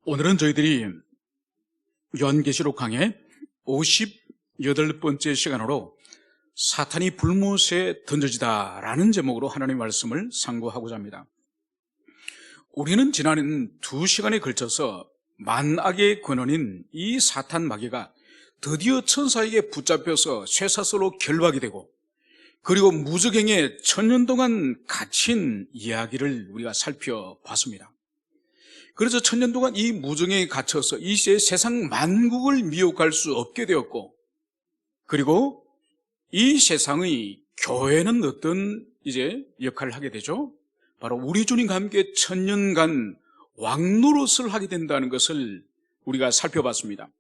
오늘은 저희들이 요한계시록 강의 58번째 시간으로 사탄이 불못에 던져지다 라는 제목으로 하나님의 말씀을 상고하고자 합니다. 우리는 지난 2시간에 걸쳐서 만악의 근원인 이 사탄 마귀가 드디어 천사에게 붙잡혀서 쇠사슬로 결박이 되고, 그리고 무저갱에 천년 동안 갇힌 이야기를 우리가 살펴봤습니다. 그래서 천년 동안 이 무저갱에 갇혀서 이 세상 만국을 미혹할 수 없게 되었고, 그리고 이 세상의 교회는 어떤 역할을 하게 되죠? 바로 우리 주님과 함께 천년간 왕노릇을 하게 된다는 것을 우리가 살펴봤습니다.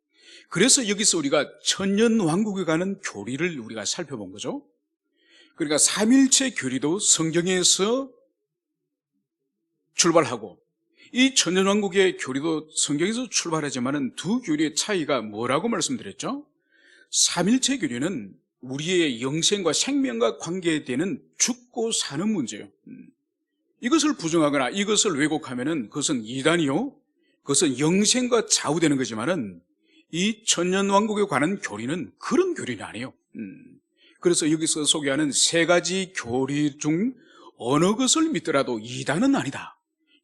그래서 여기서 우리가 천년 왕국에 가는 교리를 우리가 살펴본 거죠. 그러니까 삼일체 교리도 성경에서 출발하고, 이 천년왕국의 교리도 성경에서 출발하지만은 두 교리의 차이가 뭐라고 말씀드렸죠? 삼일체 교리는 우리의 영생과 생명과 관계되는 죽고 사는 문제예요. 이것을 부정하거나 이것을 왜곡하면은 그것은 이단이요, 그것은 영생과 좌우되는 거지만은 이 천년왕국에 관한 교리는 그런 교리는 아니에요. 그래서 여기서 소개하는 세 가지 교리 중 어느 것을 믿더라도 이단은 아니다,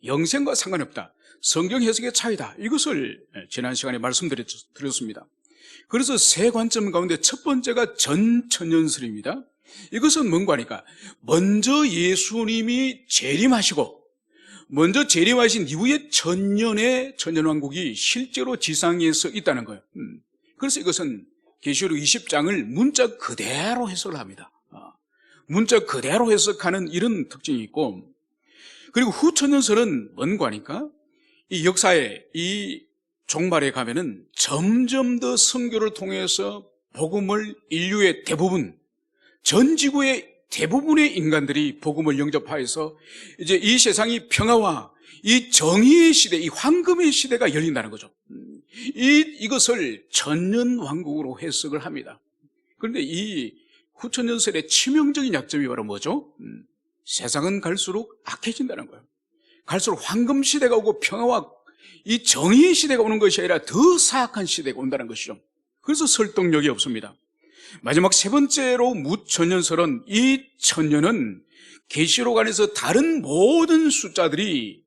영생과 상관이 없다, 성경 해석의 차이다, 이것을 지난 시간에 말씀드렸습니다. 그래서 세 관점 가운데 첫 번째가 전천년설입니다. 이것은 뭔가 하니까 먼저 예수님이 재림하시고, 먼저 재림하신 이후에 천년의 천년왕국이 실제로 지상에서 있다는 거예요. 그래서 이것은 계시록 20장을 문자 그대로 해석을 합니다. 문자 그대로 해석하는 이런 특징이 있고, 그리고 후천년설은 뭔가 하니까 이 역사의 이 종말에 가면은 점점 더 선교를 통해서 복음을 인류의 대부분, 전 지구의 대부분의 인간들이 복음을 영접하여서 이제 이 세상이 평화와 이 정의의 시대, 이 황금의 시대가 열린다는 거죠. 이것을 천년왕국으로 해석을 합니다. 그런데 이 후천년설의 치명적인 약점이 바로 뭐죠? 세상은 갈수록 악해진다는 거예요. 갈수록 황금 시대가 오고 평화와 이 정의의 시대가 오는 것이 아니라 더 사악한 시대가 온다는 것이죠. 그래서 설득력이 없습니다. 마지막 세 번째로 무천년설은, 이 천년은 계시록 안에서 다른 모든 숫자들이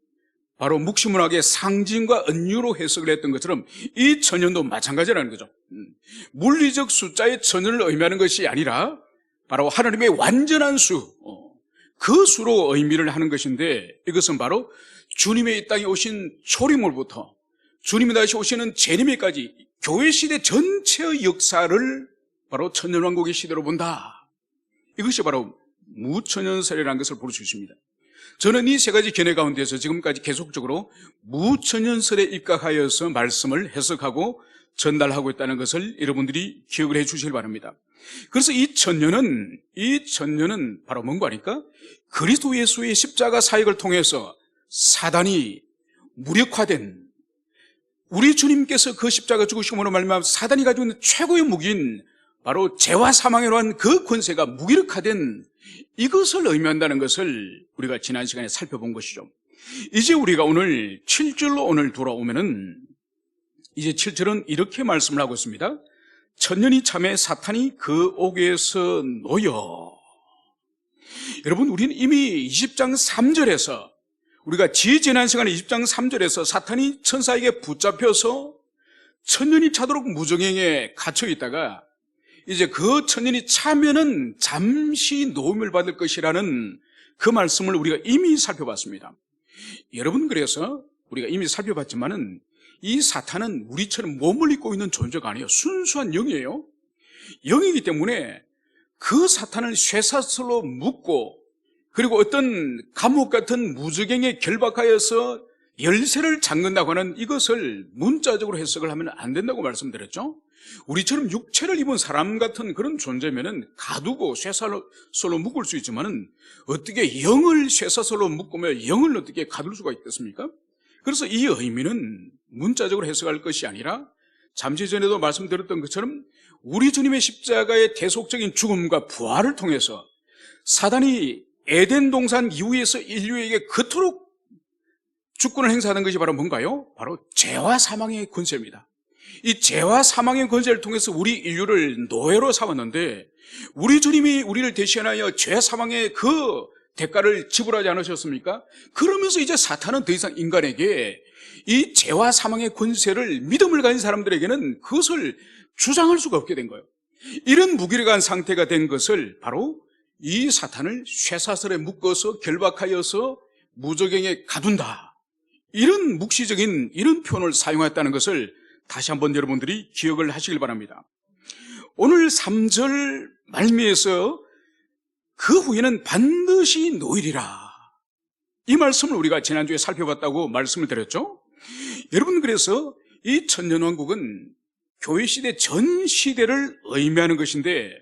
바로 묵시문학의 상징과 은유로 해석을 했던 것처럼 이 천년도 마찬가지라는 거죠. 물리적 숫자의 천년을 의미하는 것이 아니라 바로 하나님의 완전한 수, 그 수로 의미를 하는 것인데, 이것은 바로 주님의 이 땅에 오신 초림월부터 주님이 다시 오시는 재림에까지 교회 시대 전체의 역사를 바로 천년왕국의 시대로 본다. 이것이 바로 무천년설이라는 것을 볼 수 있습니다. 저는 이 세 가지 견해 가운데서 지금까지 계속적으로 무천년설에 입각하여서 말씀을 해석하고 전달하고 있다는 것을 여러분들이 기억을 해 주시길 바랍니다. 그래서 이 천년은 바로 뭔가 하니까 그리스도 예수의 십자가 사역을 통해서 사단이 무력화된, 우리 주님께서 그 십자가 죽으심으로 말미암아 사단이 가지고 있는 최고의 무기인 바로 죄와 사망으로 한 그 권세가 무기력화된, 이것을 의미한다는 것을 우리가 지난 시간에 살펴본 것이죠. 이제 우리가 오늘 7절로 오늘 돌아오면은, 이제 7절은 이렇게 말씀을 하고 있습니다. 천년이 참에 사탄이 그 옥에서 놓여. 여러분, 우리는 이미 20장 3절에서, 우리가 지난 시간에 20장 3절에서 사탄이 천사에게 붙잡혀서 천년이 차도록 무저갱에 갇혀 있다가 이제 그 천년이 차면은 잠시 노움을 받을 것이라는 그 말씀을 우리가 이미 살펴봤습니다. 여러분, 그래서 우리가 이미 살펴봤지만은 이 사탄은 우리처럼 몸을 입고 있는 존재가 아니에요. 순수한 영이에요. 영이기 때문에 그 사탄을 쇠사슬로 묶고, 그리고 어떤 감옥 같은 무저갱에 결박하여서 열쇠를 잠근다고 하는 이것을 문자적으로 해석을 하면 안 된다고 말씀드렸죠. 우리처럼 육체를 입은 사람 같은 그런 존재면은 가두고 쇠사슬로 묶을 수 있지만은 어떻게 영을 쇠사슬로 묶으며 영을 어떻게 가둘 수가 있겠습니까? 그래서 이 의미는 문자적으로 해석할 것이 아니라 잠시 전에도 말씀드렸던 것처럼 우리 주님의 십자가의 대속적인 죽음과 부활을 통해서 사단이 에덴 동산 이후에서 인류에게 그토록 주권을 행사하는 것이 바로 뭔가요? 바로 죄와 사망의 권세입니다. 이 죄와 사망의 권세를 통해서 우리 인류를 노예로 삼았는데 우리 주님이 우리를 대신하여 죄 사망의 그 대가를 지불하지 않으셨습니까? 그러면서 이제 사탄은 더 이상 인간에게 이 죄와 사망의 권세를 믿음을 가진 사람들에게는 그것을 주장할 수가 없게 된 거예요. 이런 무기력한 상태가 된 것을 바로 이 사탄을 쇠사슬에 묶어서 결박하여서 무저갱에 가둔다, 이런 묵시적인 이런 표현을 사용했다는 것을 다시 한번 여러분들이 기억을 하시길 바랍니다. 오늘 3절 말미에서 그 후에는 반드시 노일이라, 이 말씀을 우리가 지난주에 살펴봤다고 말씀을 드렸죠. 여러분, 그래서 이 천년왕국은 교회 시대 전 시대를 의미하는 것인데,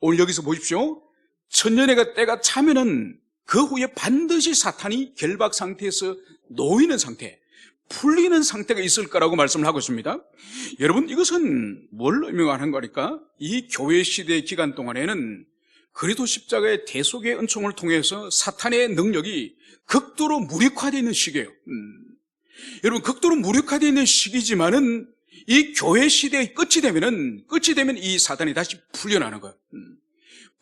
오늘 여기서 보십시오. 천년의 때가 차면은 그 후에 반드시 사탄이 결박 상태에서 놓이는 상태, 풀리는 상태가 있을 거라고 말씀을 하고 있습니다. 여러분, 이것은 뭘 의미하는 거니까? 이 교회 시대 기간 동안에는 그리스도 십자가의 대속의 은총을 통해서 사탄의 능력이 극도로 무력화되어 있는 시기예요. 여러분, 극도로 무력화되어 있는 시기지만은 이 교회 시대의 끝이 되면 이 사탄이 다시 풀려나는 거예요.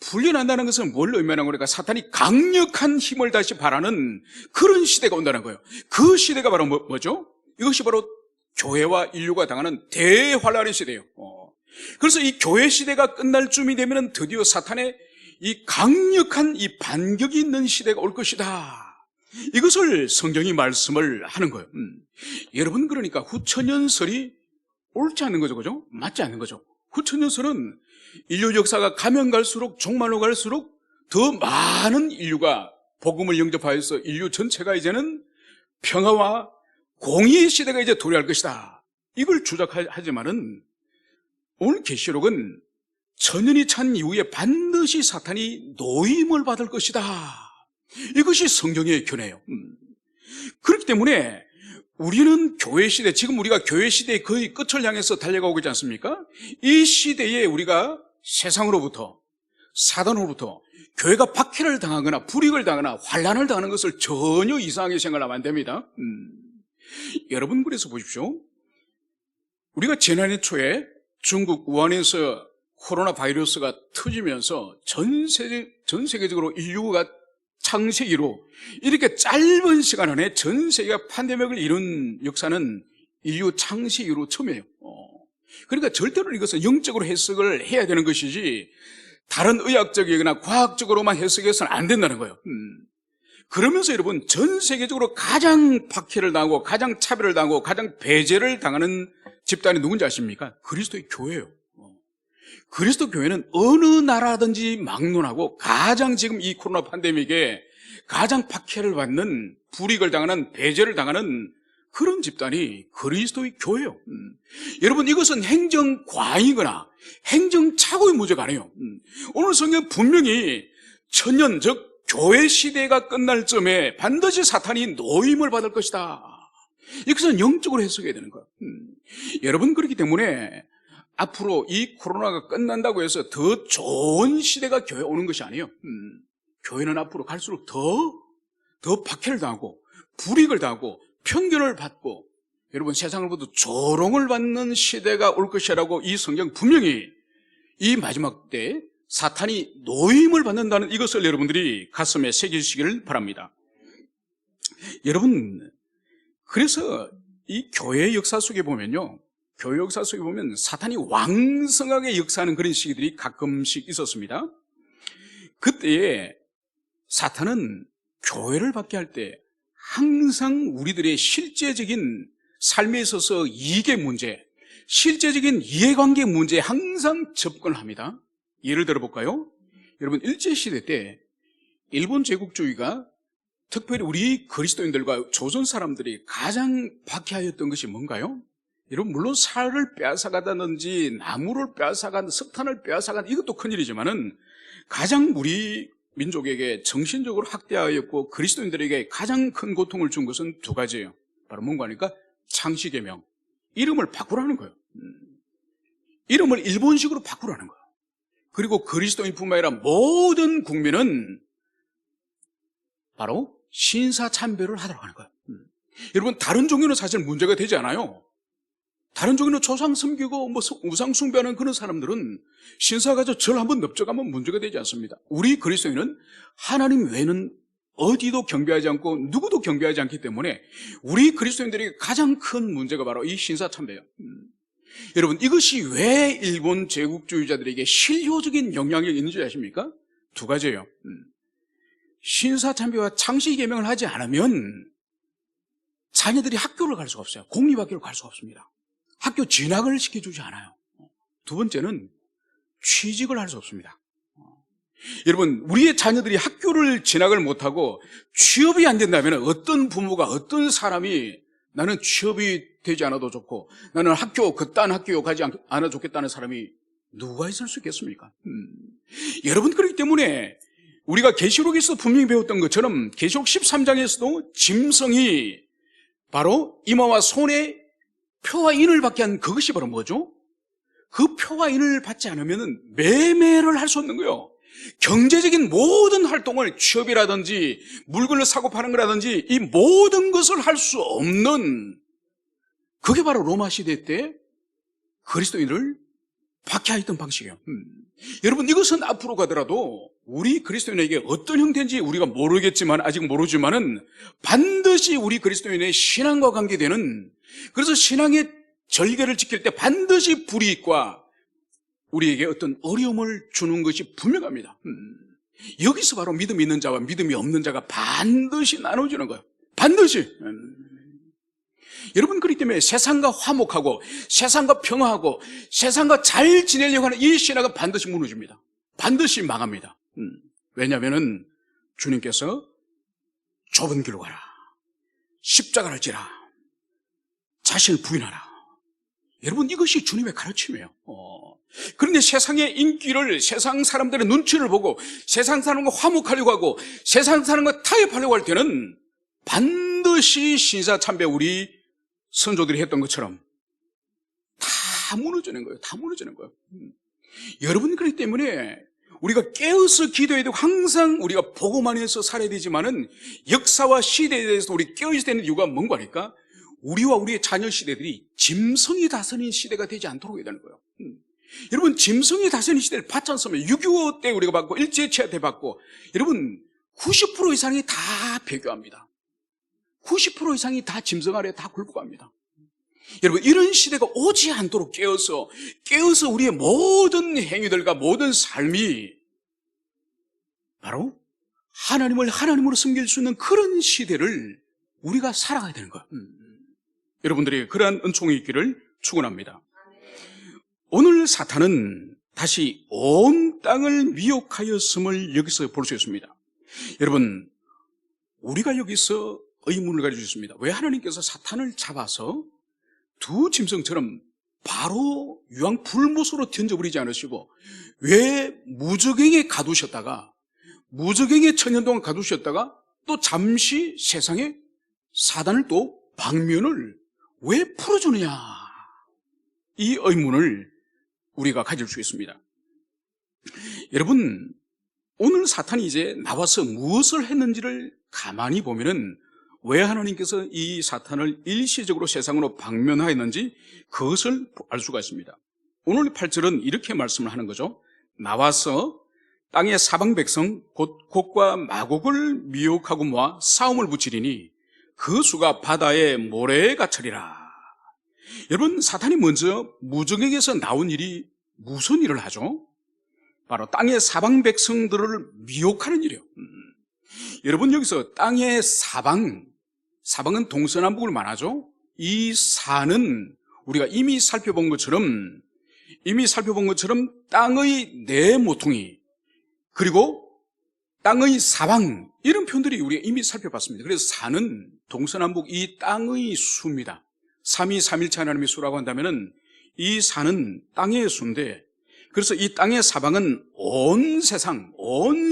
풀려난다는 것은 뭘 의미하는 거니까? 사탄이 강력한 힘을 다시 발하는 그런 시대가 온다는 거예요. 그 시대가 바로 뭐죠? 이것이 바로 교회와 인류가 당하는 대환란의 시대예요. 그래서 이 교회 시대가 끝날 쯤이 되면 드디어 사탄의 이 강력한 이 반격이 있는 시대가 올 것이다, 이것을 성경이 말씀을 하는 거예요. 여러분, 그러니까 후천년설이 옳지 않는 거죠, 그죠? 맞지 않는 거죠. 후천년설은 인류 역사가 가면 갈수록, 종말로 갈수록 더 많은 인류가 복음을 영접하여서 인류 전체가 이제는 평화와 공의의 시대가 이제 도래할 것이다, 이걸 주장하지만은 오늘 계시록은 천년이 찬 이후에 반드시 사탄이 노임을 받을 것이다, 이것이 성경의 견해예요. 그렇기 때문에 우리는 교회 시대, 지금 우리가 교회 시대의 거의 끝을 향해서 달려가고 있지 않습니까? 이 시대에 우리가 세상으로부터, 사단으로부터 교회가 박해를 당하거나 불이익을 당하거나 환난을 당하는 것을 전혀 이상하게 생각하면 안 됩니다. 여러분, 그래서 보십시오. 우리가 지난해 초에 중국 우한에서 코로나 바이러스가 터지면서 전 세계적으로 인류가 창세기로 이렇게 짧은 시간 안에 전 세계가 팬데믹을 이룬 역사는 인류 창세기로 처음이에요. 그러니까 절대로 이것은 영적으로 해석을 해야 되는 것이지 다른 의학적이거나 과학적으로만 해석해서는 안 된다는 거예요. 그러면서 여러분, 전 세계적으로 가장 박해를 당하고 가장 차별을 당하고 가장 배제를 당하는 집단이 누군지 아십니까? 그리스도의 교회예요. 그리스도 교회는 어느 나라든지 막론하고 가장 지금 이 코로나 팬데믹에 가장 박해를 받는, 불이익을 당하는, 배제를 당하는 그런 집단이 그리스도의 교회예요. 여러분, 이것은 행정과잉이거나 행정착오의 문제가 아니에요. 오늘 성경 분명히 천년, 즉 교회 시대가 끝날 쯤에 반드시 사탄이 노임을 받을 것이다, 이것은 영적으로 해석해야 되는 거예요. 여러분, 그렇기 때문에 앞으로 이 코로나가 끝난다고 해서 더 좋은 시대가 교회에 오는 것이 아니에요. 교회는 앞으로 갈수록 더 박해를 당하고 불이익을 당하고 편견을 받고, 여러분, 세상으로부터 조롱을 받는 시대가 올 것이라고 이 성경 분명히 이 마지막 때 사탄이 노임을 받는다는 이것을 여러분들이 가슴에 새기시기를 바랍니다. 여러분, 그래서 이 교회 역사 속에 보면요, 교회 역사 속에 보면 사탄이 왕성하게 역사하는 그런 시기들이 가끔씩 있었습니다. 그때에 사탄은 교회를 받게 할 때 항상 우리들의 실제적인 삶에 있어서 이익의 문제, 실제적인 이해관계 문제에 항상 접근을 합니다. 예를 들어 볼까요? 여러분, 일제시대 때 일본 제국주의가 특별히 우리 그리스도인들과 조선 사람들이 가장 박해하였던 것이 뭔가요? 여러분, 물론 살을 빼앗아가다든지 나무를 빼앗아간, 석탄을 빼앗아간, 이것도 큰일이지만은 가장 우리 민족에게 정신적으로 학대하였고 그리스도인들에게 가장 큰 고통을 준 것은 두 가지예요. 바로 뭔가 하니까 창시계명, 이름을 바꾸라는 거예요. 이름을 일본식으로 바꾸라는 거예요. 그리고 그리스도인뿐만 아니라 모든 국민은 바로 신사참배를 하도록 하는 거예요. 여러분, 다른 종교는 사실 문제가 되지 않아요. 다른 종교는 조상 섬기고 우상 숭배하는 그런 사람들은 신사 가서 절 한번 넓적하면 문제가 되지 않습니다. 우리 그리스도인은 하나님 외에는 어디도 경배하지 않고 누구도 경배하지 않기 때문에 우리 그리스도인들에게 가장 큰 문제가 바로 이 신사참배예요. 여러분, 이것이 왜 일본 제국주의자들에게 실효적인 영향력이 있는지 아십니까? 두 가지예요. 신사참배와 창씨개명을 하지 않으면 자녀들이 학교를 갈 수가 없어요. 공립학교를 갈 수가 없습니다. 학교 진학을 시켜주지 않아요. 두 번째는 취직을 할 수 없습니다. 여러분, 우리의 자녀들이 학교를 진학을 못하고 취업이 안 된다면 어떤 부모가, 어떤 사람이 나는 취업이 되지 않아도 좋고 나는 그딴 학교 가지 않아 좋겠다는 사람이 누가 있을 수 있겠습니까? 여러분, 그렇기 때문에 우리가 계시록에서 분명히 배웠던 것처럼 계시록 13장에서도 짐승이 바로 이마와 손에 표와 인을 받게 한 그것이 바로 뭐죠? 그 표와 인을 받지 않으면 매매를 할 수 없는 거예요. 경제적인 모든 활동을, 취업이라든지 물건을 사고 파는 거라든지 이 모든 것을 할 수 없는, 그게 바로 로마 시대 때 그리스도인을 박해했던 방식이에요. 여러분, 이것은 앞으로 가더라도 우리 그리스도인에게 어떤 형태인지 우리가 모르겠지만, 아직 모르지만은 반드시 우리 그리스도인의 신앙과 관계되는, 그래서 신앙의 절개를 지킬 때 반드시 불이익과 우리에게 어떤 어려움을 주는 것이 분명합니다. 여기서 바로 믿음이 있는 자와 믿음이 없는 자가 반드시 나눠지는 거예요. 반드시. 여러분, 그렇기 때문에 세상과 화목하고 세상과 평화하고 세상과 잘 지내려고 하는 이 신앙은 반드시 무너집니다. 반드시 망합니다. 왜냐하면 주님께서 좁은 길로 가라, 십자가를 지라, 자신을 부인하라. 여러분, 이것이 주님의 가르침이에요. 그런데 세상의 인기를, 세상 사람들의 눈치를 보고 세상 사람과 화목하려고 하고 세상 사람과 타협하려고 할 때는 반드시 신사참배, 우리 선조들이 했던 것처럼 다 무너지는 거예요. 다 무너지는 거예요. 여러분, 그렇기 때문에 우리가 깨어서 기도해야 되고 항상 우리가 보고만 해서 살아야 되지만은 역사와 시대에 대해서 우리 깨어있어야 되는 이유가 뭔가 하니까 우리와 우리의 자녀 시대들이 짐승이 다스리는 시대가 되지 않도록 해야 되는 거예요. 여러분, 짐승이 다스리는 시대를 받지 않으면 6.25 때 우리가 받고 일제치하 때 받고, 여러분 90% 이상이 다 배교합니다. 90% 이상이 다 짐승 아래 다 굴복합니다. 여러분, 이런 시대가 오지 않도록 깨어서 우리의 모든 행위들과 모든 삶이 바로 하나님을 하나님으로 섬길 수 있는 그런 시대를 우리가 살아가야 되는 거예요. 여러분들이 그러한 은총이 있기를 축원합니다. 오늘 사탄은 다시 온 땅을 미혹하였음을 여기서 볼 수 있습니다. 여러분, 우리가 여기서 의문을 가지고 있습니다. 왜 하나님께서 사탄을 잡아서 두 짐승처럼 바로 유황 불못으로 던져버리지 않으시고 왜 무저갱에 가두셨다가, 무저갱에 천년 동안 가두셨다가 또 잠시 세상에 사단을 또 방면을 왜 풀어주느냐, 이 의문을 우리가 가질 수 있습니다. 여러분, 오늘 사탄이 이제 나와서 무엇을 했는지를 가만히 보면은 왜 하나님께서 이 사탄을 일시적으로 세상으로 방면하였는지 그것을 알 수가 있습니다. 오늘 8절은 이렇게 말씀을 하는 거죠. 나와서 땅의 사방 백성 곧 곡과 마곡을 미혹하고 모아 싸움을 붙이리니 그 수가 바다의 모래에 갇히리라. 여러분, 사탄이 먼저 무저갱에서 나온 일이 무슨 일을 하죠? 바로 땅의 사방 백성들을 미혹하는 일이에요. 여러분, 여기서 땅의 사방은 동서남북을 말하죠. 이 사는 우리가 이미 살펴본 것처럼 땅의 네 모퉁이, 그리고 땅의 사방, 이런 표현들이 우리가 이미 살펴봤습니다. 그래서 사는 동서남북 이 땅의 수입니다. 삼위삼일체 하나님의 수라고 한다면은 이 사는 땅의 수인데, 그래서 이 땅의 사방은 온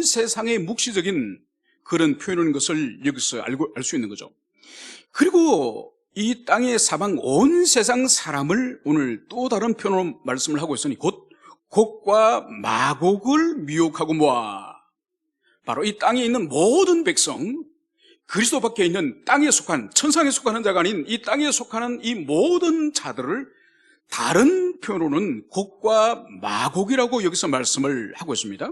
세상의 묵시적인 그런 표현인 것을 여기서 알 수 있는 거죠. 그리고 이 땅의 사방 온 세상 사람을 오늘 또 다른 표현으로 말씀을 하고 있으니 곧 곡과 마곡을 미혹하고 모아, 바로 이 땅에 있는 모든 백성, 그리스도 밖에 있는 땅에 속한, 천상에 속하는 자가 아닌 이 땅에 속하는 이 모든 자들을 다른 표현으로는 곡과 마곡이라고 여기서 말씀을 하고 있습니다.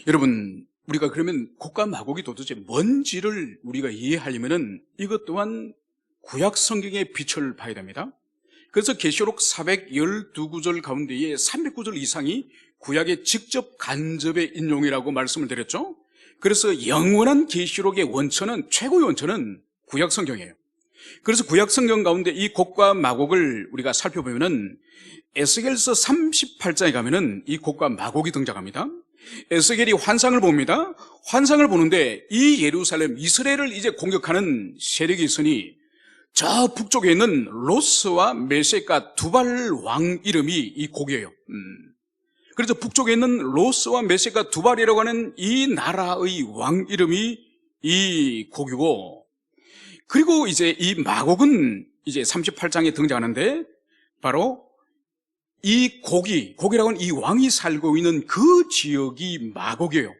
여러분, 우리가 그러면 곡과 마곡이 도대체 뭔지를 우리가 이해하려면은 이것 또한 구약 성경의 빛을 봐야 됩니다. 그래서 계시록 412구절 가운데에 300구절 이상이 구약의 직접 간접의 인용이라고 말씀을 드렸죠. 그래서 영원한 계시록의 원천은, 최고의 원천은 구약 성경이에요. 그래서 구약 성경 가운데 이 곡과 마곡을 우리가 살펴보면은 에스겔서 38장에 가면은 이 곡과 마곡이 등장합니다. 에스겔이 환상을 봅니다. 환상을 보는데 이 예루살렘, 이스라엘을 이제 공격하는 세력이 있으니 저 북쪽에 있는 로스와 메섹과 두발 왕 이름이 이 곡이에요. 그래서 북쪽에 있는 로스와 메섹과 두발이라고 하는 이 나라의 왕 이름이 이 곡이고, 그리고 이제 이 마곡은 이제 38장에 등장하는데 바로 이 곡이라고 하는 이 왕이 살고 있는 그 지역이 마곡이에요.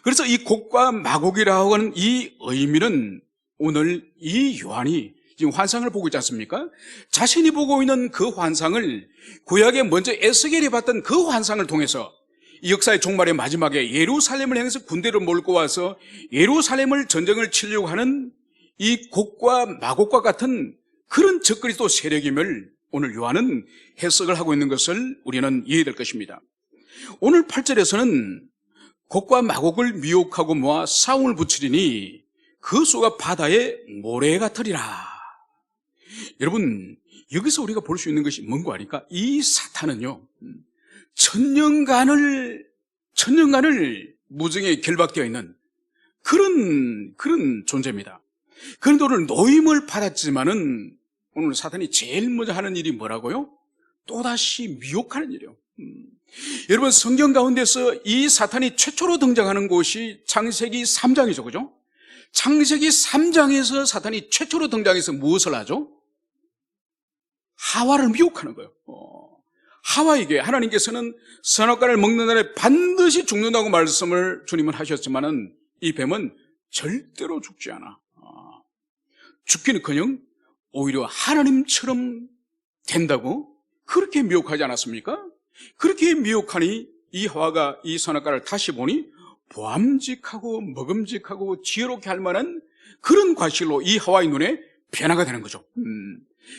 그래서 이 곡과 마곡이라고 하는 이 의미는 오늘 이 요한이 지금 환상을 보고 있지 않습니까? 자신이 보고 있는 그 환상을 구약에 먼저 에스겔이 봤던 그 환상을 통해서 이 역사의 종말의 마지막에 예루살렘을 향해서 군대를 몰고 와서 예루살렘을 전쟁을 치려고 하는 이 곡과 마곡과 같은 그런 적그리스도 세력임을 오늘 요한은 해석을 하고 있는 것을 우리는 이해될 것입니다. 오늘 8절에서는 곡과 마곡을 미혹하고 모아 싸움을 붙이리니 그 수가 바다의 모래 같으리라. 여러분, 여기서 우리가 볼 수 있는 것이 뭔가 하니까 이 사탄은요, 천년간을 무정에 결박되어 있는 그런 존재입니다. 그런데 오늘 노임을 받았지만은 오늘 사탄이 제일 먼저 하는 일이 뭐라고요? 또다시 미혹하는 일이에요. 여러분, 성경 가운데서 이 사탄이 최초로 등장하는 곳이 창세기 3장이죠. 그죠? 창세기 3장에서 사탄이 최초로 등장해서 무엇을 하죠? 하와를 미혹하는 거예요. 하와에게 하나님께서는 선악과를 먹는 날에 반드시 죽는다고 말씀을 주님은 하셨지만은 이 뱀은 절대로 죽지 않아. 죽기는커녕 오히려 하나님처럼 된다고 그렇게 미혹하지 않았습니까? 그렇게 미혹하니 이 하와가 이 선악과를 다시 보니 보암직하고 먹음직하고 지혜롭게 할 만한 그런 과실로 이 하와의 눈에 변화가 되는 거죠.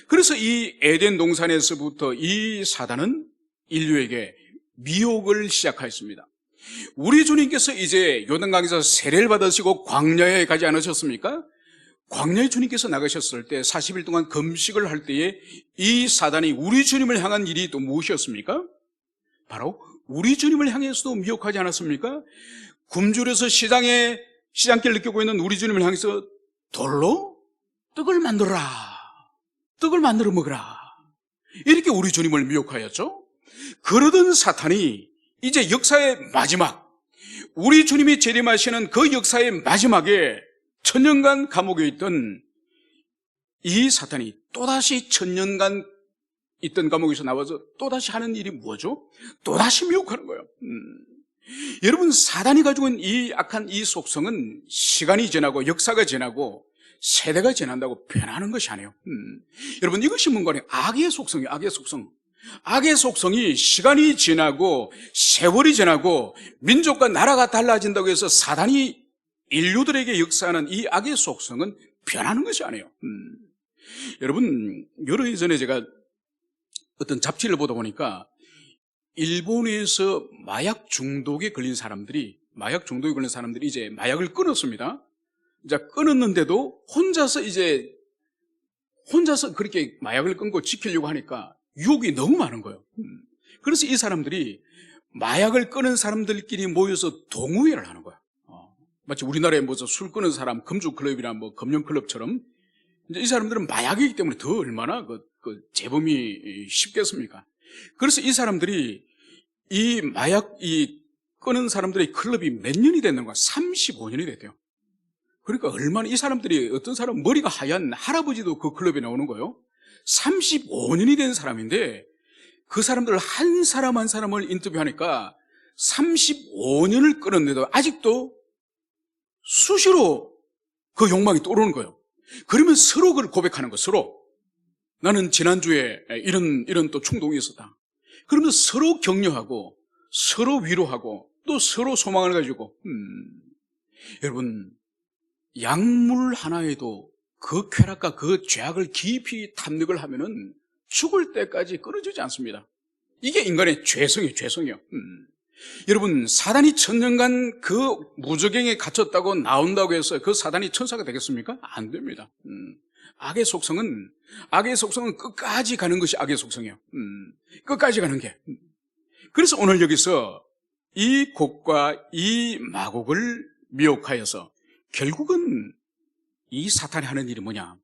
그래서 이 에덴 동산에서부터 이 사단은 인류에게 미혹을 시작하였습니다. 우리 주님께서 이제 요단강에서 세례를 받으시고 광야에 가지 않으셨습니까? 광야에 주님께서 나가셨을 때 40일 동안 금식을 할 때에 이 사단이 우리 주님을 향한 일이 또 무엇이었습니까? 바로 우리 주님을 향해서도 미혹하지 않았습니까? 굶주려서 시장길 느끼고 있는 우리 주님을 향해서 돌로 떡을 만들어라. 떡을 만들어 먹으라. 이렇게 우리 주님을 미혹하였죠. 그러던 사탄이 이제 역사의 마지막, 우리 주님이 재림하시는 그 역사의 마지막에 천년간 감옥에 있던 이 사탄이 또다시 천년간 있던 감옥에서 나와서 또다시 하는 일이 뭐죠? 또다시 미혹하는 거예요. 여러분, 사단이 가지고 있는 이 악한 이 속성은 시간이 지나고 역사가 지나고 세대가 지난다고 변하는 것이 아니에요. 여러분, 이것이 뭔가 아니에요. 악의 속성이에요. 악의 속성. 악의 속성이 시간이 지나고 세월이 지나고 민족과 나라가 달라진다고 해서 사단이 인류들에게 역사하는 이 악의 속성은 변하는 것이 아니에요. 여러분, 여러 해 전에 제가 어떤 잡지를 보다 보니까 일본에서 마약 중독에 걸린 사람들이 이제 마약을 끊었습니다. 이제 끊었는데도 혼자서 그렇게 마약을 끊고 지키려고 하니까 유혹이 너무 많은 거예요. 그래서 이 사람들이 마약을 끊은 사람들끼리 모여서 동호회를 하는 거야. 마치 우리나라에 술 끊은 사람 금주클럽이나 금연클럽처럼 이제 이 사람들은 마약이기 때문에 더 얼마나 재범이 쉽겠습니까? 그래서 이 사람들이 이 끊은 사람들의 클럽이 몇 년이 됐는가? 35년이 됐대요. 그러니까 얼마나 이 사람들이, 어떤 사람 머리가 하얀 할아버지도 그 클럽에 나오는 거예요. 35년이 된 사람인데 그 사람들 한 사람 한 사람을 인터뷰하니까 35년을 끊었는데도 아직도 수시로 그 욕망이 떠오르는 거예요. 그러면 서로 그걸 고백하는 거예요. 서로. 나는 지난주에 이런 또 충동이 있었다. 그러면서 서로 격려하고 서로 위로하고 또 서로 소망을 가지고 여러분, 약물 하나에도 그 쾌락과 그 죄악을 깊이 탐닉을 하면은 죽을 때까지 끊어지지 않습니다. 이게 인간의 죄성이에요. 여러분, 사단이 천년간 그 무저갱에 갇혔다고 나온다고 해서 그 사단이 천사가 되겠습니까? 안 됩니다. 악의 속성은 끝까지 가는 것이 악의 속성이에요. 끝까지 가는 게. 그래서 오늘 여기서 이 곡과 이 마곡을 미혹하여서 결국은 이 사탄이 하는 일이 뭐냐?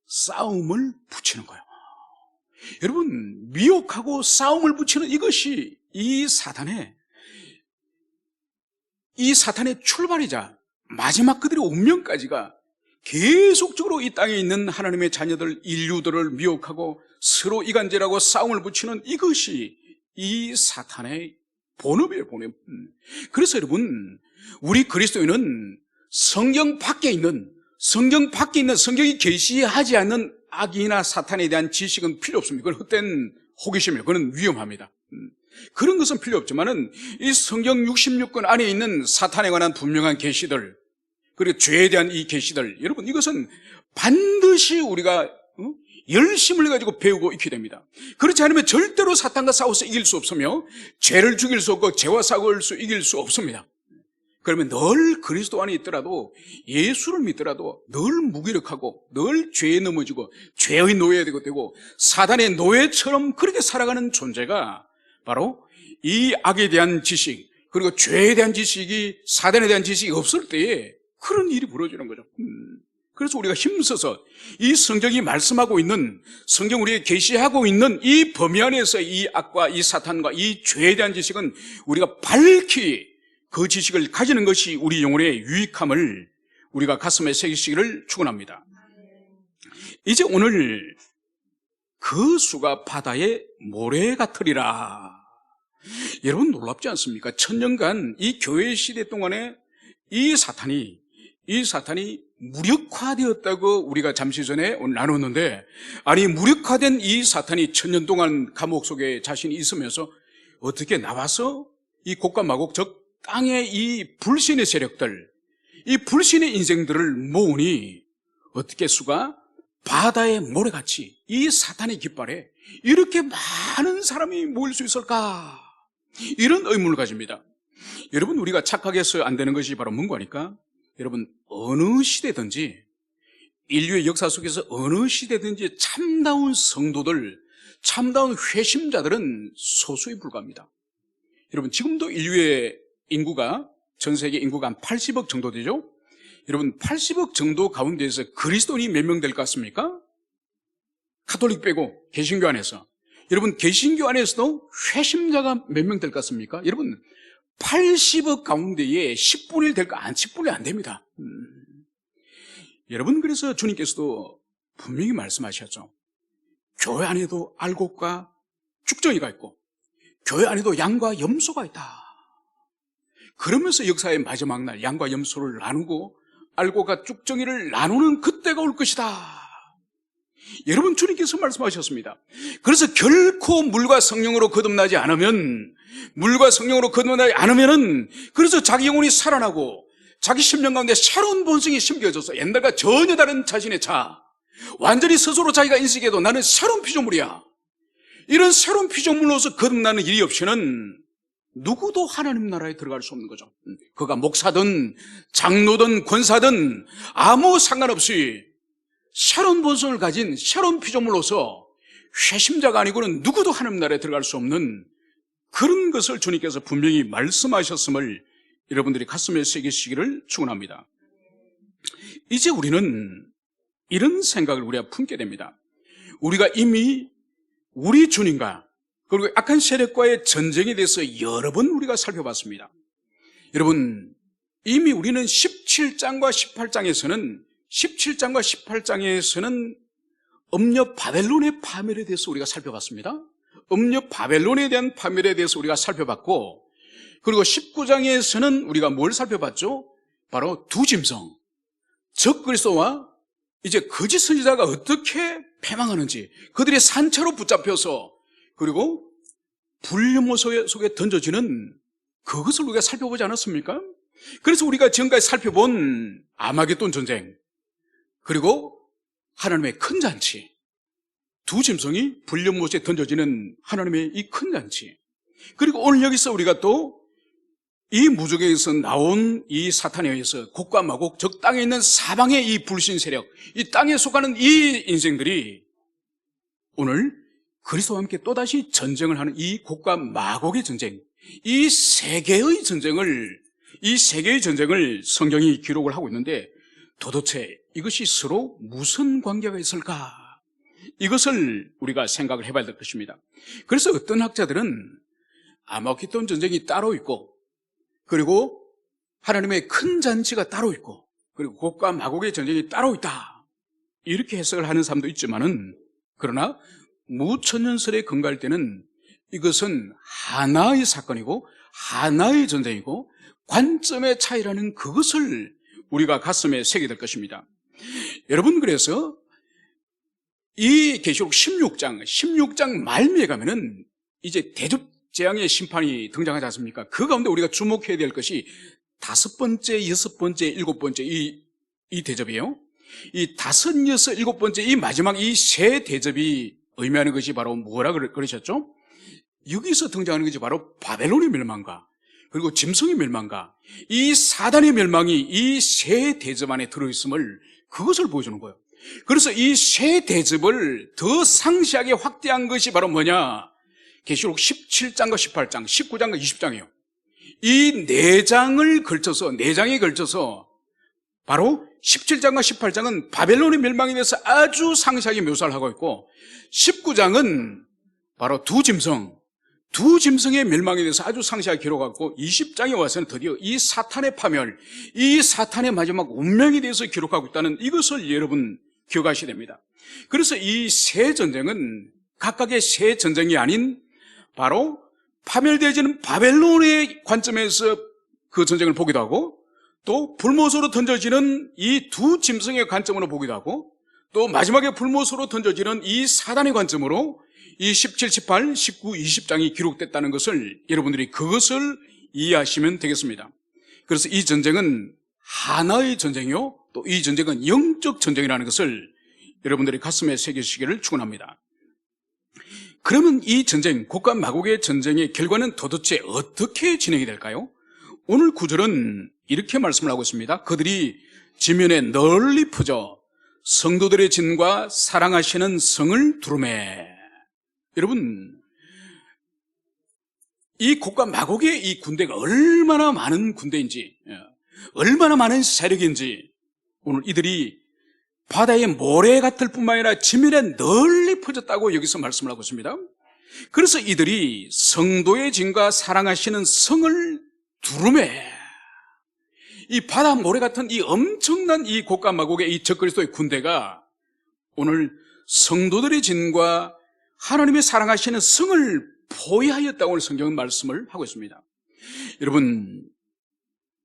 싸움을 붙이는 거예요. 여러분, 미혹하고 싸움을 붙이는 이것이 이 사탄의 출발이자 마지막 그들의 운명까지가 계속적으로 이 땅에 있는 하나님의 자녀들, 인류들을 미혹하고 서로 이간질하고 싸움을 붙이는 이것이 이 사탄의 본업이에요, 본업. 그래서 여러분, 우리 그리스도인은 성경 밖에 있는 성경이 계시하지 않는 악이나 사탄에 대한 지식은 필요 없습니다. 그건 헛된 호기심이에요. 그건 위험합니다. 그런 것은 필요 없지만은 이 성경 66권 안에 있는 사탄에 관한 분명한 계시들, 그리고 죄에 대한 이 계시들, 여러분, 이것은 반드시 우리가 열심을 가지고 배우고 익혀야 됩니다. 그렇지 않으면 절대로 사탄과 싸워서 이길 수 없으며 죄를 죽일 수 없고 죄와 싸워서 이길 수 없습니다. 그러면 늘 그리스도 안에 있더라도, 예수를 믿더라도 늘 무기력하고 늘 죄에 넘어지고 죄의 노예가 되고 사단의 노예처럼 그렇게 살아가는 존재가 바로 이 악에 대한 지식, 그리고 죄에 대한 지식이, 사단에 대한 지식이 없을 때에 그런 일이 벌어지는 거죠. 그래서 우리가 힘써서 이 성경이 말씀하고 있는, 성경 우리에게 계시하고 있는 이 범위 안에서 이 악과 이 사탄과 이 죄에 대한 지식은 우리가 밝히 그 지식을 가지는 것이 우리 영혼의 유익함을 우리가 가슴에 새기시기를 축원합니다. 이제 오늘 그 수가 바다의 모래 같으리라. 여러분, 놀랍지 않습니까? 천년간 이 교회 시대 동안에 이 사탄이 무력화되었다고 우리가 잠시 전에 오늘 나눴는데, 아니, 무력화된 이 사탄이 천년 동안 감옥 속에 자신이 있으면서 어떻게 나와서 이 곡과 마곡, 즉 땅의 이 불신의 세력들, 이 불신의 인생들을 모으니 어떻게 수가 바다의 모래같이 이 사탄의 깃발에 이렇게 많은 사람이 모일 수 있을까? 이런 의문을 가집니다. 여러분, 우리가 착각해서 안 되는 것이 바로 뭔가니까, 여러분, 어느 시대든지, 인류의 역사 속에서 어느 시대든지 참다운 성도들, 참다운 회심자들은 소수에 불과합니다. 여러분, 지금도 인류의 인구가, 전 세계 인구가 한 80억 정도 되죠? 여러분, 80억 정도 가운데에서 그리스도인이 몇 명 될 것 같습니까? 가톨릭 빼고 개신교 안에서. 여러분, 개신교 안에서도 회심자가 몇 명 될 것 같습니까? 여러분, 80억 가운데에 10분의 1 될까? 10분의 1 안 됩니다. 여러분, 그래서 주님께서도 분명히 말씀하셨죠. 교회 안에도 알곡과 쭉정이가 있고 교회 안에도 양과 염소가 있다. 그러면서 역사의 마지막 날 양과 염소를 나누고 알곡과 쭉정이를 나누는 그때가 올 것이다. 여러분, 주님께서 말씀하셨습니다. 그래서 결코 물과 성령으로 거듭나지 않으면, 그래서 자기 영혼이 살아나고 자기 심령 가운데 새로운 본성이 심겨져서 옛날과 전혀 다른 자신의 자, 완전히 스스로 자기가 인식해도 나는 새로운 피조물이야. 이런 새로운 피조물로서 거듭나는 일이 없이는 누구도 하나님 나라에 들어갈 수 없는 거죠. 그가 목사든 장로든 권사든 아무 상관없이 새로운 본성을 가진 새로운 피조물로서 회심자가 아니고는 누구도 하나님 나라에 들어갈 수 없는 그런 것을 주님께서 분명히 말씀하셨음을 여러분들이 가슴에 새기시기를 축원합니다. 이제 우리는 이런 생각을 우리가 품게 됩니다. 우리가 이미 우리 주님과 그리고 악한 세력과의 전쟁에 대해서 여러 번 우리가 살펴봤습니다. 여러분, 이미 우리는 17장과 18장에서는 음녀 바벨론의 파멸에 대해서 우리가 살펴봤습니다. 음녀 바벨론에 대한 파멸에 대해서 우리가 살펴봤고, 그리고 19장에서는 우리가 뭘 살펴봤죠? 바로 두 짐승, 적그리스도와 이제 거짓 선지자가 어떻게 패망하는지, 그들의 산채로 붙잡혀서 그리고 불륜모 속에 던져지는 그것을 우리가 살펴보지 않았습니까? 그래서 우리가 지금까지 살펴본 아마겟돈 전쟁, 그리고 하나님의 큰 잔치, 두 짐승이 불륜못에 던져지는 하나님의 이 큰 잔치, 그리고 오늘 여기서 우리가 또 이 무적에서 나온 이 사탄에 의해서 곡과 마곡, 적 땅에 있는 사방의 이 불신 세력, 이 땅에 속하는 이 인생들이 오늘 그리스도와 함께 또다시 전쟁을 하는 이 곡과 마곡의 전쟁, 이 세계의 전쟁을 성경이 기록을 하고 있는데, 도대체 이것이 서로 무슨 관계가 있을까? 이것을 우리가 생각을 해봐야 될 것입니다. 그래서 어떤 학자들은 아마겟돈 전쟁이 따로 있고, 그리고 하나님의 큰 잔치가 따로 있고, 그리고 곡과 마곡의 전쟁이 따로 있다, 이렇게 해석을 하는 사람도 있지만은, 그러나 무천년설에 근거할 때는 이것은 하나의 사건이고 하나의 전쟁이고 관점의 차이라는 그것을 우리가 가슴에 새기게 될 것입니다. 여러분, 그래서 이 계시록 16장 말미에 가면은 이제 대접재앙의 심판이 등장하지 않습니까? 그 가운데 우리가 주목해야 될 것이 5번째, 6번째, 7번째 이 대접이에요. 이 5, 6, 7번째 이 마지막 이 세 대접이 의미하는 것이 바로 뭐라 그러셨죠? 여기서 등장하는 것이 바로 바벨론의 멸망과 그리고 짐승의 멸망과 이 사단의 멸망이 이 세 대접 안에 들어있음을, 그것을 보여주는 거예요. 그래서 이 세 대접을 더 상세하게 확대한 것이 바로 뭐냐? 계시록 17장과 18장, 19장과 20장이에요. 이 4장에 걸쳐서 바로 17장과 18장은 바벨론의 멸망에 대해서 아주 상세하게 묘사를 하고 있고, 19장은 바로 두 짐승의 멸망에 대해서 아주 상세하게 기록하고, 20장에 와서는 드디어 이 사탄의 파멸, 이 사탄의 마지막 운명에 대해서 기록하고 있다는 이것을 여러분 기억하셔야 됩니다. 그래서 이 세 전쟁은 각각의 세 전쟁이 아닌 바로 파멸되어지는 바벨론의 관점에서 그 전쟁을 보기도 하고, 또 불못으로 던져지는 이 두 짐승의 관점으로 보기도 하고, 또 마지막에 불못으로 던져지는 이 사단의 관점으로 이 17, 18, 19, 20장이 기록됐다는 것을 여러분들이 그것을 이해하시면 되겠습니다. 그래서 이 전쟁은 하나의 전쟁이요, 또 이 전쟁은 영적 전쟁이라는 것을 여러분들이 가슴에 새기시기를 축원합니다. 그러면 이 전쟁, 곡과 마곡의 전쟁의 결과는 도대체 어떻게 진행이 될까요? 오늘 구절은 이렇게 말씀을 하고 있습니다. 그들이 지면에 널리 퍼져 성도들의 진과 사랑하시는 성을 두루매. 여러분, 이 곡과 마곡의 이 군대가 얼마나 많은 군대인지, 얼마나 많은 세력인지, 오늘 이들이 바다의 모래 같을 뿐만 아니라 지면에 널리 퍼졌다고 여기서 말씀을 하고 있습니다. 그래서 이들이 성도의 진과 사랑하시는 성을 두루매. 이 바다 모래 같은 이 엄청난 이 곡과 마곡의 이 적그리스도의 군대가 오늘 성도들의 진과 하나님의 사랑하시는 성을 포위하였다고 오늘 성경은 말씀을 하고 있습니다. 여러분,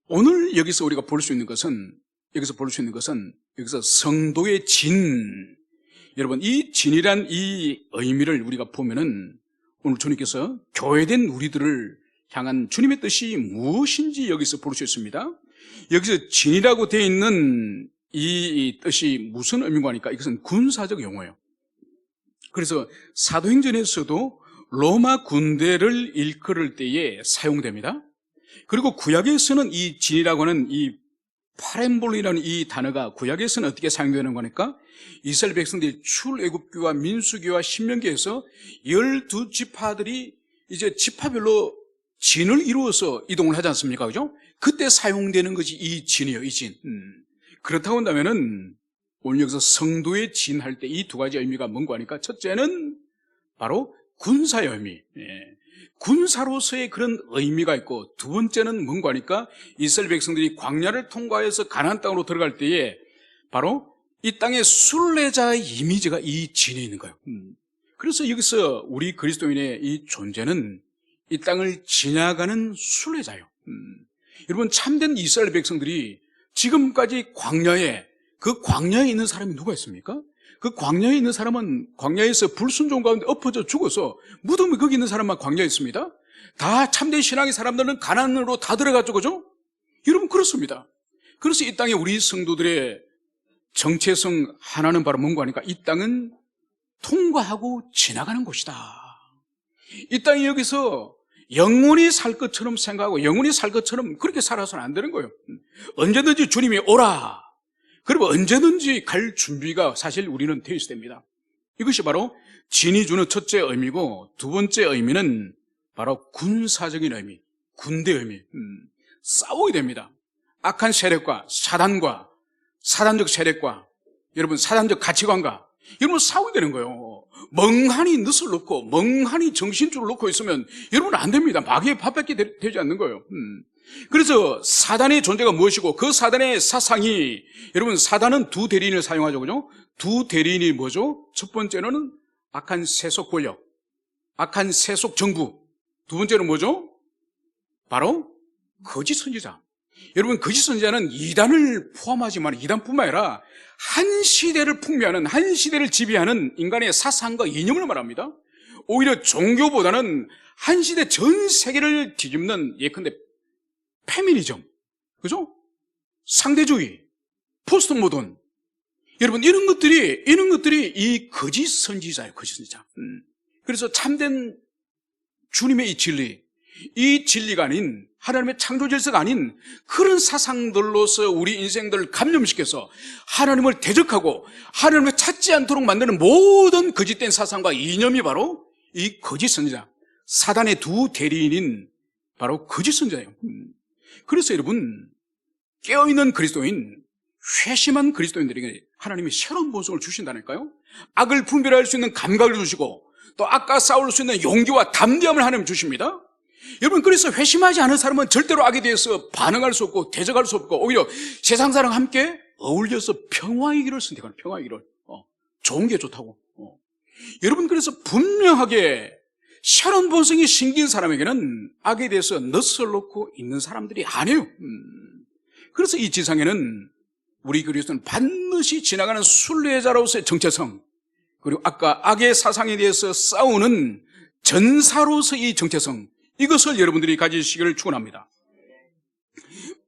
오늘 여기서 우리가 볼 수 있는 것은 여기서 성도의 진, 여러분 이 진이란 이 의미를 우리가 보면은 오늘 주님께서 교회된 우리들을 향한 주님의 뜻이 무엇인지 여기서 볼 수 있습니다. 여기서 진이라고 되어 있는 이 뜻이 무슨 의미가 하니까 이것은 군사적 용어예요. 그래서 사도행전에서도 로마 군대를 일컬을 때에 사용됩니다. 그리고 구약에서는 이 진이라고 하는 이 파렘볼이라는 이 단어가 구약에서는 어떻게 사용되는 거니까 이스라엘 백성들이 출애굽기와 민수기와 신명기에서 12지파들이 이제 지파별로 진을 이루어서 이동을 하지 않습니까? 그죠? 그때 사용되는 것이 이 진이에요, 이 진. 그렇다고 한다면은 오늘 여기서 성도의 진 할 때 이 두 가지 의미가 뭔가 하니까 첫째는 바로 군사의 의미, 군사로서의 그런 의미가 있고, 두 번째는 뭔가 하니까 이스라엘 백성들이 광야를 통과해서 가나안 땅으로 들어갈 때에 바로 이 땅의 순례자의 이미지가 이 진에 있는 거예요. 그래서 여기서 우리 그리스도인의 이 존재는 이 땅을 지나가는 순례자예요. 여러분, 참된 이스라엘 백성들이 지금까지 광야에 그 광야에 있는 사람이 누가 있습니까? 그 광야에 있는 사람은 광야에서 불순종 가운데 엎어져 죽어서 무덤이 거기 있는 사람만 광야에 있습니다. 다 참된 신앙의 사람들은 가나안으로 다 들어갔죠, 그죠? 여러분, 그렇습니다. 그래서 이 땅에 우리 성도들의 정체성 하나는 바로 뭔가 하니까 이 땅은 통과하고 지나가는 곳이다. 이 땅이 여기서 영원히 살 것처럼 생각하고 영원히 살 것처럼 그렇게 살아서는 안 되는 거예요. 언제든지 주님이 오라. 그러면 언제든지 갈 준비가 사실 우리는 되어 있어야 됩니다. 이것이 바로 진이 주는 첫째 의미고, 두 번째 의미는 바로 군사적인 의미, 군대 의미. 싸워야 됩니다. 악한 세력과 사단과, 사단적 세력과, 여러분 사단적 가치관과 여러분 싸워야 되는 거예요. 멍하니 넛을 놓고 멍하니 정신줄을 놓고 있으면 여러분 안 됩니다. 마귀의 밥밖에 되지 않는 거예요. 그래서 사단의 존재가 무엇이고 그 사단의 사상이, 여러분 사단은 두 대리인을 사용하죠, 그죠? 두 대리인이 뭐죠? 첫 번째는 악한 세속 권력, 악한 세속 정부. 두 번째는 뭐죠? 바로 거짓 선지자. 여러분, 거짓 선지자는 이단을 포함하지만 이단뿐만 아니라 한 시대를 풍미하는, 한 시대를 지배하는 인간의 사상과 이념을 말합니다. 오히려 종교보다는 한 시대 전 세계를 뒤집는, 예컨대 페미니즘, 그죠? 상대주의, 포스트 모던. 여러분, 이런 것들이 이 거짓 선지자예요, 거짓 선지자. 그래서 참된 주님의 이 진리가 아닌, 하나님의 창조 질서가 아닌 그런 사상들로서 우리 인생들을 감염시켜서 하나님을 대적하고 하나님을 찾지 않도록 만드는 모든 거짓된 사상과 이념이 바로 이 거짓 선지자, 사단의 두 대리인인 바로 거짓 선지자예요. 그래서 여러분, 깨어있는 그리스도인, 회심한 그리스도인들에게 하나님이 새로운 본성을 주신다니까요. 악을 분별할 수 있는 감각을 주시고 또 악과 싸울 수 있는 용기와 담대함을 하나님 주십니다. 여러분, 그래서 회심하지 않은 사람은 절대로 악에 대해서 반응할 수 없고 대적할 수 없고 오히려 세상 사람과 함께 어울려서 평화의 길을 선택하는, 평화의 길을. 좋은 게 좋다고. 여러분, 그래서 분명하게 새로운 본성이 생긴 사람에게는 악에 대해서 넛을 놓고 있는 사람들이 아니에요. 그래서 이 지상에는 우리 그리스도는 반드시 지나가는 순례자로서의 정체성, 그리고 아까 악의 사상에 대해서 싸우는 전사로서 이 정체성, 이것을 여러분들이 가지시기를 축원합니다.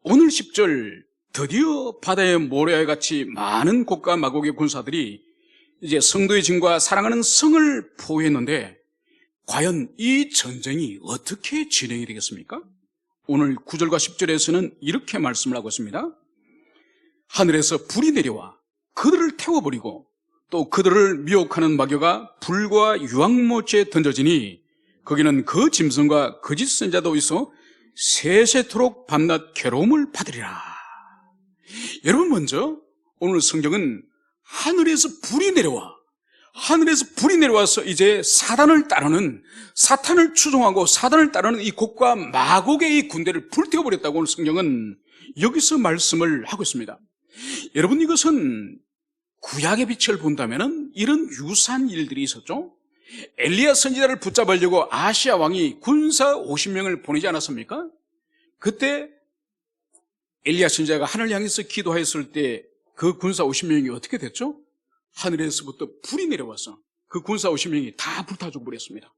오늘 10절, 드디어 바다의 모래와 같이 많은 곡과 마곡의 군사들이 이제 성도의 진과 사랑하는 성을 포위했는데 과연 이 전쟁이 어떻게 진행이 되겠습니까? 오늘 9절과 10절에서는 이렇게 말씀을 하고 있습니다. 하늘에서 불이 내려와 그들을 태워버리고 또 그들을 미혹하는 마귀가 불과 유황못에 던져지니 거기는 그 짐승과 거짓 선자도 있어 세세토록 밤낮 괴로움을 받으리라. 여러분, 먼저 오늘 성경은 하늘에서 불이 내려와서 이제 사단을 따르는, 사탄을 추종하고 사단을 따르는 이 곡과 마곡의 이 군대를 불태워버렸다고 오늘 성경은 여기서 말씀을 하고 있습니다. 여러분, 이것은 구약의 빛을 본다면 이런 유사한 일들이 있었죠. 엘리야 선지자를 붙잡으려고 아시아 왕이 군사 50명을 보내지 않았습니까? 그때 엘리야 선지자가 하늘을 향해서 기도하였을 때 그 군사 50명이 어떻게 됐죠? 하늘에서부터 불이 내려와서 그 군사 50명이 다 불타 죽어버렸습니다.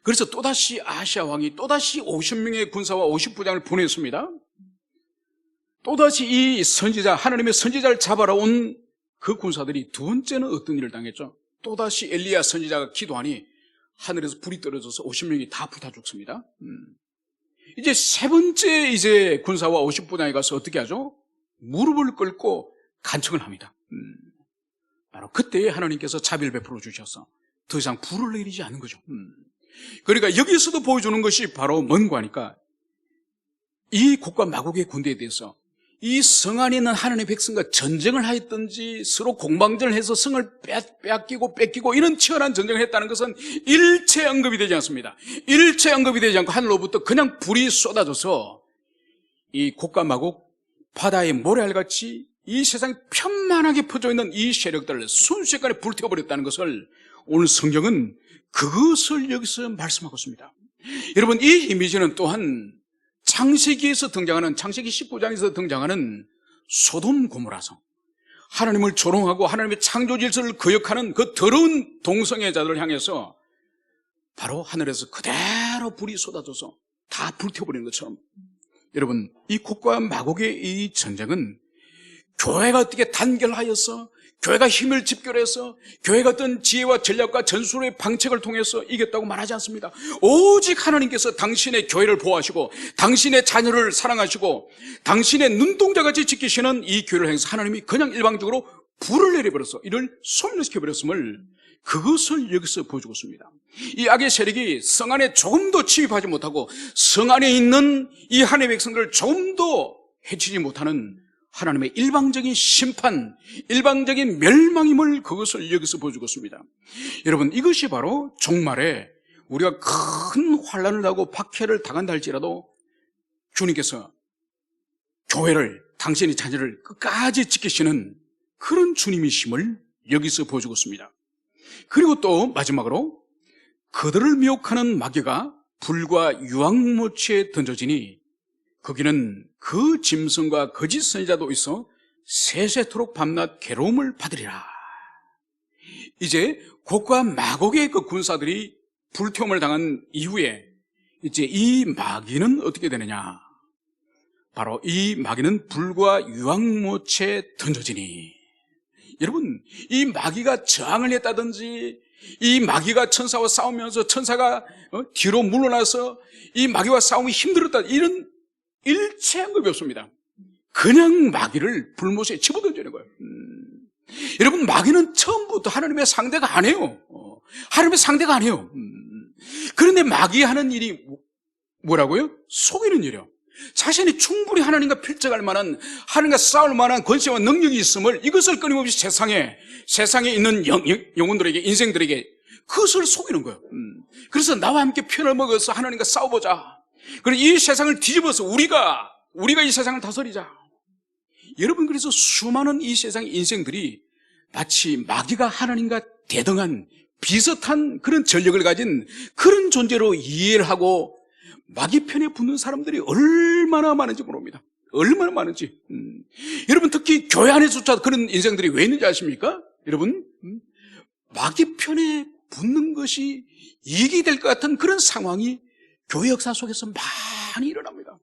그래서 또다시 아시아 왕이 또다시 50명의 군사와 50부장을 보냈습니다. 또다시 이 선지자, 하나님의 선지자를 잡아라 온 그 군사들이 두 번째는 어떤 일을 당했죠? 또다시 엘리야 선지자가 기도하니 하늘에서 불이 떨어져서 50명이 다 불타 죽습니다. 이제 세 번째 이제 군사와 50부장이 가서 어떻게 하죠? 무릎을 꿇고 간청을 합니다. 바로 그때에 하나님께서 자비를 베풀어 주셔서 더 이상 불을 내리지 않은 거죠. 그러니까 여기서도 보여주는 것이 바로 뭔가 하니까 이 곡과 마곡의 군대에 대해서 이 성 안에 있는 하나님의 백성과 전쟁을 하였든지 서로 공방전을 해서 성을 빼앗기고 뺏기고 이런 치열한 전쟁을 했다는 것은 일체 언급이 되지 않습니다. 일체 언급이 되지 않고 하늘로부터 그냥 불이 쏟아져서 이 곡과 마곡, 바다의 모래알같이 이 세상에 편만하게 퍼져 있는 이 세력들을 순식간에 불태워버렸다는 것을 오늘 성경은 그것을 여기서 말씀하고 있습니다. 여러분, 이 이미지는 또한 창세기에서 등장하는, 창세기 19장에서 등장하는 소돔 고모라 성, 하나님을 조롱하고 하나님의 창조 질서를 거역하는 그 더러운 동성애자들을 향해서 바로 하늘에서 그대로 불이 쏟아져서 다 불태워버리는 것처럼, 여러분, 이 곡과 마곡의 이 전쟁은 교회가 어떻게 단결하여서, 교회가 힘을 집결해서, 교회가 어떤 지혜와 전략과 전술의 방책을 통해서 이겼다고 말하지 않습니다. 오직 하나님께서 당신의 교회를 보호하시고 당신의 자녀를 사랑하시고 당신의 눈동자같이 지키시는 이 교회를 향해서 하나님이 그냥 일방적으로 불을 내려버려서 이를 소멸시켜버렸음을, 그것을 여기서 보여주고 있습니다. 이 악의 세력이 성 안에 조금도 침입하지 못하고 성 안에 있는 이 하나님의 백성들을 조금도 해치지 못하는 하나님의 일방적인 심판, 일방적인 멸망임을, 그것을 여기서 보여주고 있습니다. 여러분, 이것이 바로 종말에 우리가 큰 환난을 하고 박해를 당한다 할지라도 주님께서 교회를, 당신의 자녀를 끝까지 지키시는 그런 주님이심을 여기서 보여주고 있습니다. 그리고 또 마지막으로 그들을 미혹하는 마귀가 불과 유황무치에 던져지니 거기는 그 짐승과 거짓 선지자도 있어 세세토록 밤낮 괴로움을 받으리라. 이제 곡과 마곡의 그 군사들이 불태움을 당한 이후에 이제 이 마귀는 어떻게 되느냐? 바로 이 마귀는 불과 유황무치에 던져지니, 여러분, 이 마귀가 저항을 했다든지, 이 마귀가 천사와 싸우면서 천사가 뒤로 물러나서 이 마귀와 싸움이 힘들었다, 이런 일체 언급이 없습니다. 그냥 마귀를 불못에 집어던지는 거예요. 여러분, 마귀는 처음부터 하나님의 상대가 아니에요. 하나님의 상대가 아니에요. 그런데 마귀 하는 일이 뭐라고요? 속이는 일이에요. 자신이 충분히 하나님과 필적할 만한, 하나님과 싸울 만한 권세와 능력이 있음을, 이것을 끊임없이 세상에 있는 영혼들에게, 인생들에게 그것을 속이는 거예요. 그래서 나와 함께 편을 먹어서 하나님과 싸워보자. 그리고 이 세상을 뒤집어서 우리가 이 세상을 다스리자. 여러분, 그래서 수많은 이 세상의 인생들이 마치 마귀가 하나님과 대등한, 비슷한 그런 전력을 가진 그런 존재로 이해를 하고 마귀 편에 붙는 사람들이 얼마나 많은지 모릅니다. 얼마나 많은지. 여러분, 특히 교회 안에조차 그런 인생들이 왜 있는지 아십니까? 여러분, 마귀 편에 붙는 것이 이익이 될 것 같은 그런 상황이 교회 역사 속에서 많이 일어납니다.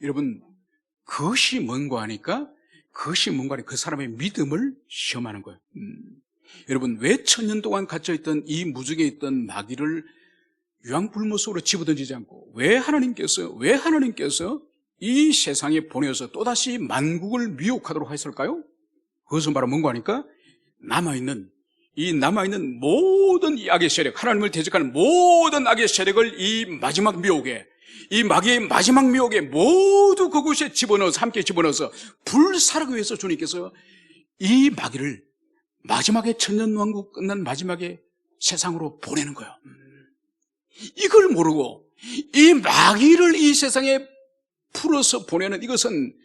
여러분, 그것이 뭔가 하니까 그 사람의 믿음을 시험하는 거예요. 여러분, 왜 천년 동안 갇혀있던 이 무중에 있던 마귀를 유황불못으로 집어던지지 않고 왜 하나님께서 이 세상에 보내어서 또다시 만국을 미혹하도록 하셨을까요? 그것은 바로 뭔가 하니까 남아있는 모든 이 악의 세력, 하나님을 대적하는 모든 악의 세력을 이 마지막 미혹에, 이 마귀의 마지막 미혹에 모두 그곳에 함께 집어넣어서 불사르기 위해서 주님께서 이 마귀를 마지막에 천년왕국 끝난 마지막에 세상으로 보내는 거예요. 이걸 모르고 이 마귀를 이 세상에 풀어서 보내는, 이것은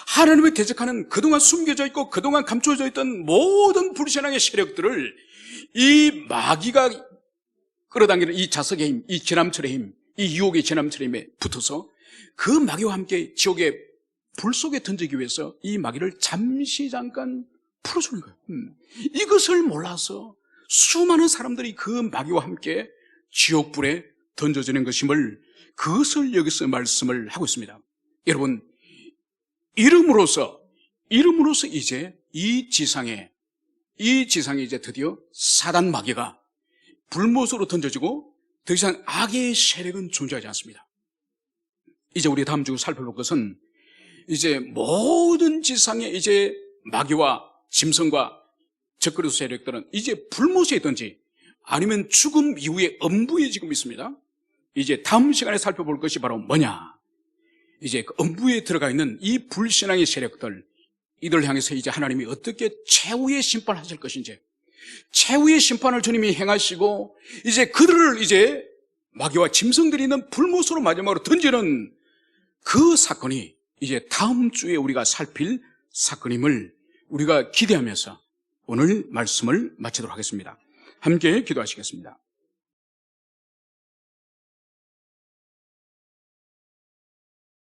하나님을 대적하는 그동안 숨겨져 있고 그동안 감춰져 있던 모든 불신앙의 세력들을 이 마귀가 끌어당기는 이 자석의 힘, 이 지남철의 힘, 이 유혹의 지남철의 힘에 붙어서 그 마귀와 함께 지옥의 불 속에 던지기 위해서 이 마귀를 잠깐 풀어주는 거예요. 이것을 몰라서 수많은 사람들이 그 마귀와 함께 지옥불에 던져지는 것임을, 그것을 여기서 말씀을 하고 있습니다. 여러분, 이름으로써 이제 이 지상에 이제 드디어 사단 마귀가 불못으로 던져지고 더 이상 악의 세력은 존재하지 않습니다. 이제 우리 다음 주 살펴볼 것은 이제 모든 지상의 이제 마귀와 짐승과 적그리스 세력들은 이제 불못에 있든지 아니면 죽음 이후에 음부에 지금 있습니다. 이제 다음 시간에 살펴볼 것이 바로 뭐냐? 이제 그 음부에 들어가 있는 이 불신앙의 세력들, 이들 향해서 이제 하나님이 어떻게 최후의 심판하실 것인지, 최후의 심판을 주님이 행하시고 이제 그들을 이제 마귀와 짐승들이 있는 불못으로 마지막으로 던지는 그 사건이 이제 다음 주에 우리가 살필 사건임을 우리가 기대하면서 오늘 말씀을 마치도록 하겠습니다. 함께 기도하시겠습니다.